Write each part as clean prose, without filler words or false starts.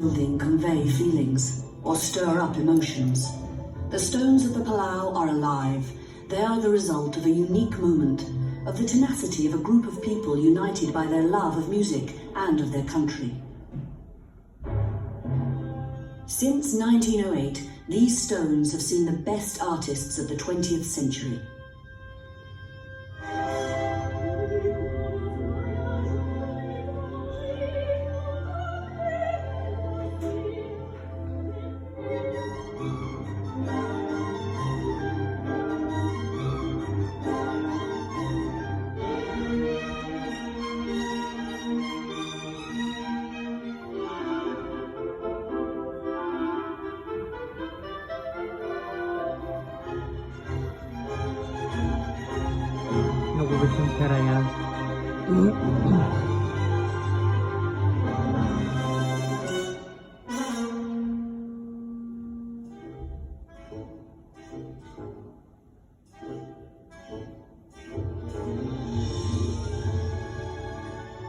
building convey feelings or stir up emotions. The stones of the Palau are alive. They are the result of a unique moment, of the tenacity of a group of people united by their love of music and of their country. Since 1908, these stones have seen the best artists of the 20th century.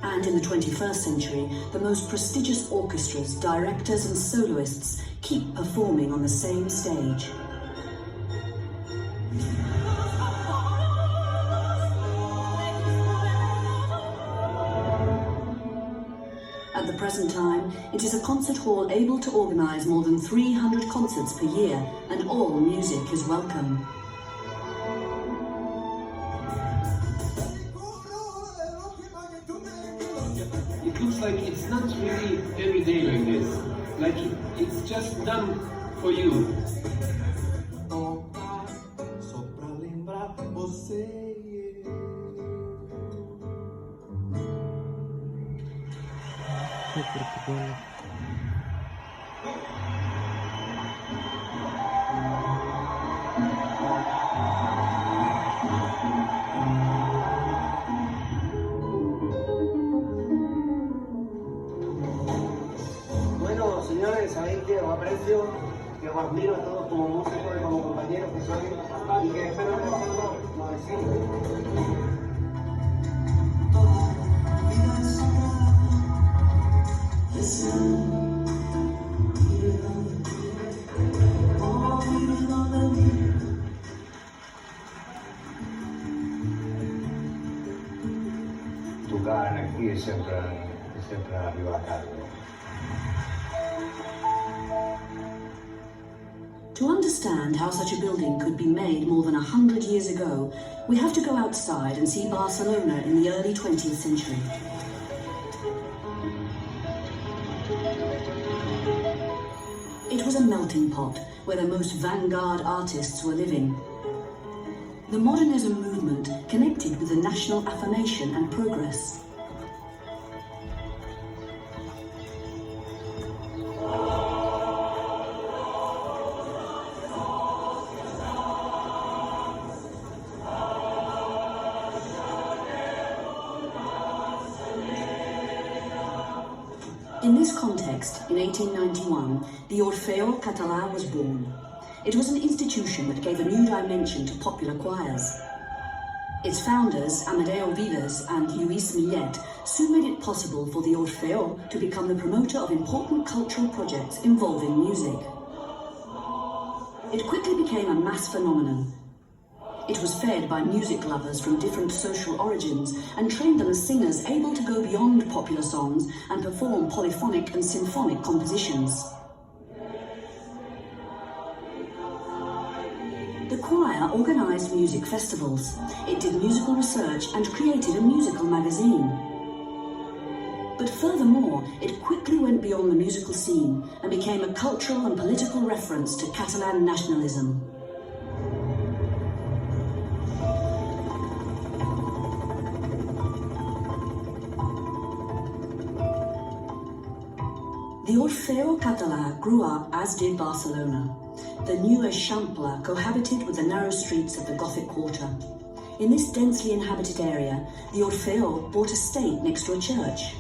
And in the 21st century, the most prestigious orchestras, directors and soloists keep performing on the same stage. At the present time, it is a concert hall able to organize more than 300 concerts per year, and all music is welcome. It looks like it's not really every day like this. Like it's just done for you. Bueno, señores, sabéis que os aprecio, que os admiro a todos como músicos y como compañeros que sois, y que espero que vosotros nos decís. Tocar aquí és sempre arribar a casa. To understand how such a building could be made more than 100 years ago, we have to go outside and see Barcelona in the early 20th century. It was a melting pot where the most vanguard artists were living. The modernism movement connected with the national affirmation and progress. In this context, in 1891, the Orfeo Catala was born. It was an institution that gave a new dimension to popular choirs. Its founders, Amadeo Vives and Luis Millet, soon made it possible for the Orfeo to become the promoter of important cultural projects involving music. It quickly became a mass phenomenon. It was fed by music lovers from different social origins and trained them as singers able to go beyond popular songs and perform polyphonic and symphonic compositions. The choir organised music festivals. It did musical research and created a musical magazine. But furthermore, it quickly went beyond the musical scene and became a cultural and political reference to Catalan nationalism. The Orfeo Catala grew up as did Barcelona. The new Eixample cohabited with the narrow streets of the Gothic quarter. In this densely inhabited area, the Orfeo bought a estate next to a church.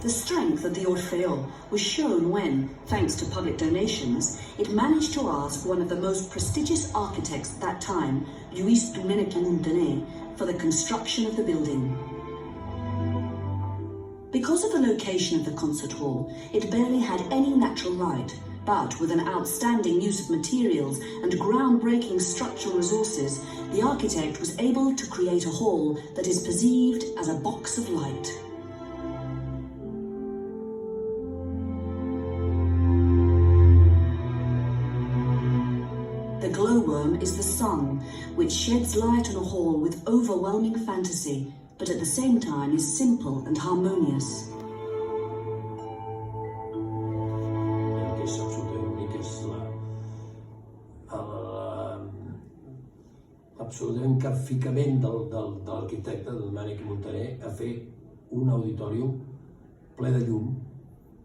The The strength of the Orfeo was shown when, thanks to public donations, it managed to ask one of the most prestigious architects at that time, Luis Domenico Montaner, for the construction of the building. Because of the location of the concert hall, it barely had any natural light, but with an outstanding use of materials and groundbreaking structural resources, the architect was able to create a hall that is perceived as a box of light. The glowworm is the sun, which sheds light on a hall with overwhelming fantasy, but at the same time is simple and harmonious. El que és absolutament únic és l'absolutament capficament de l'arquitecte, de Domenico Montaner, a fer un auditorium ple de llum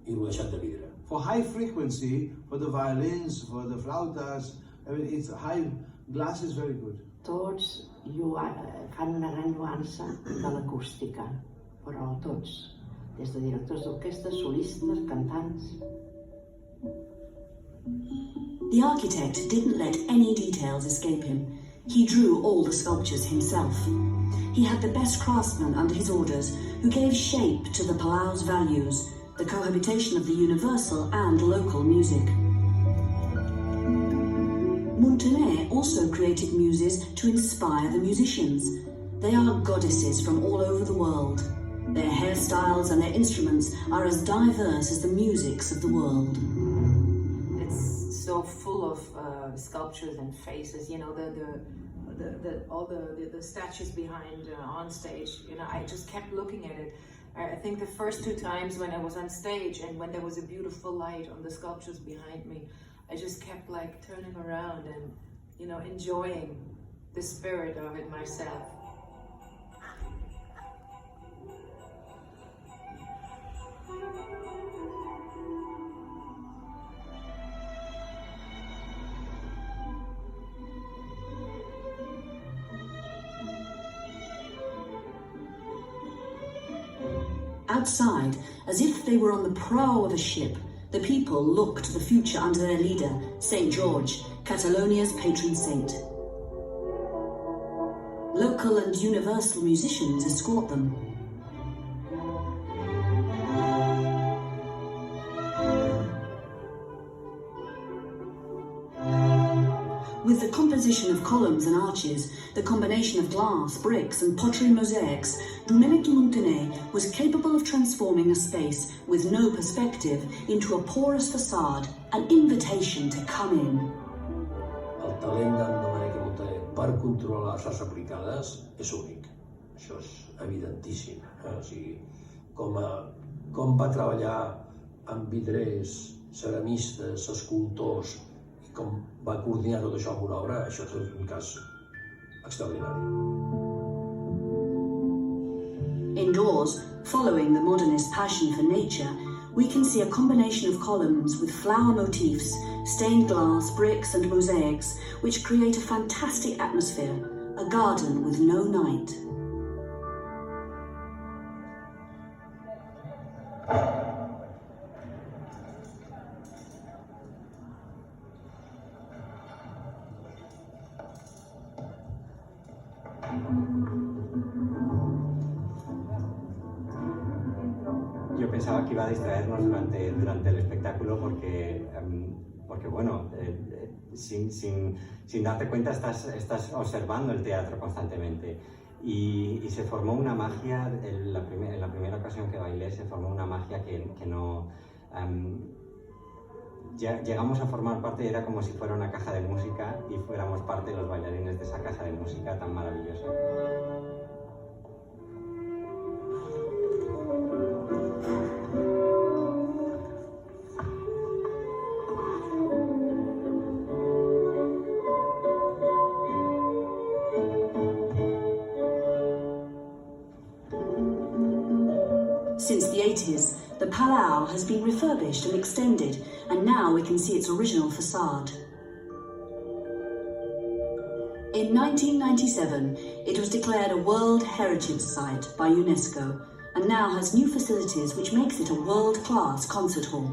i l'ho ha deixat de vidre. For high frequency, for the violins, for the flautas, I mean, it's high glass is very good. Tots fan una gran lluança de l'acústica, però tots, des de directors d'orquestra, solistes, cantants. The architect didn't let any details escape him. He drew all the sculptures himself. He had the best craftsmen under his orders who gave shape to the Palau's values, the cohabitation of the universal and local music. Montaner also created muses to inspire the musicians. They are goddesses from all over the world. Their hairstyles and their instruments are as diverse as the musics of the world. It's so full of sculptures and faces, you know, all the statues behind on stage, you know, I just kept looking at it. I think the first two times when I was on stage and when there was a beautiful light on the sculptures behind me, I just kept like turning around and, you know, enjoying the spirit of it myself. Outside, as if they were on the prow of a ship, the people look to the future under their leader, St. George, Catalonia's patron saint. Local and universal musicians escort them. With the composition of columns and arches, the combination of glass, bricks and pottery mosaics, Domenico Montaner was capable of transforming a space with no perspective into a porous facade, an invitation to come in. El talent d'en Domenico Montaner per controlar les arts aplicades és únic. Això és evidentíssim. O sigui, com va treballar amb vidrers, ceramistes, escultors, com va coordinar tot això amb una obra, això és un cas extraordinari. Indoors, following the modernist passion for nature, we can see a combination of columns with flower motifs, stained glass, bricks and mosaics, which create a fantastic atmosphere, a garden with no night. Yo pensaba que iba a distraernos durante el espectáculo porque bueno, sin darte cuenta estás observando el teatro constantemente y se formó una magia, en la primera ocasión que bailé se formó una magia que no... llegamos a formar parte, era como si fuera una caja de música y fuéramos parte de los bailarines de esa caja de música tan maravillosa. Since the 80s, the Palau has been refurbished and extended, and now we can see its original facade. In 1997, it was declared a World Heritage Site by UNESCO, and now has new facilities which makes it a world-class concert hall.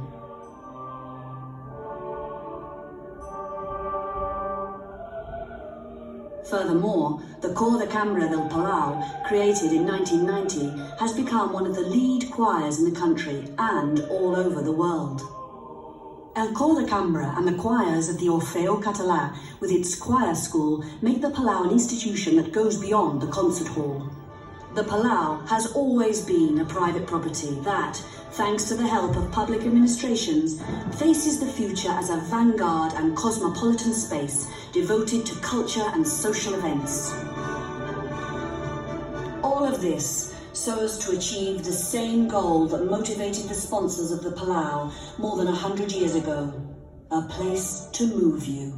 Furthermore, the Cor de Cambra del Palau, created in 1990, has become one of the lead choirs in the country and all over the world. El Cor de Cambra and the choirs of the Orfeo Catala, with its choir school, make the Palau an institution that goes beyond the concert hall. The Palau has always been a private property that, thanks to the help of public administrations, faces the future as a vanguard and cosmopolitan space devoted to culture and social events. All of this so as to achieve the same goal that motivated the sponsors of the Palau more than 100 years ago: a place to move you.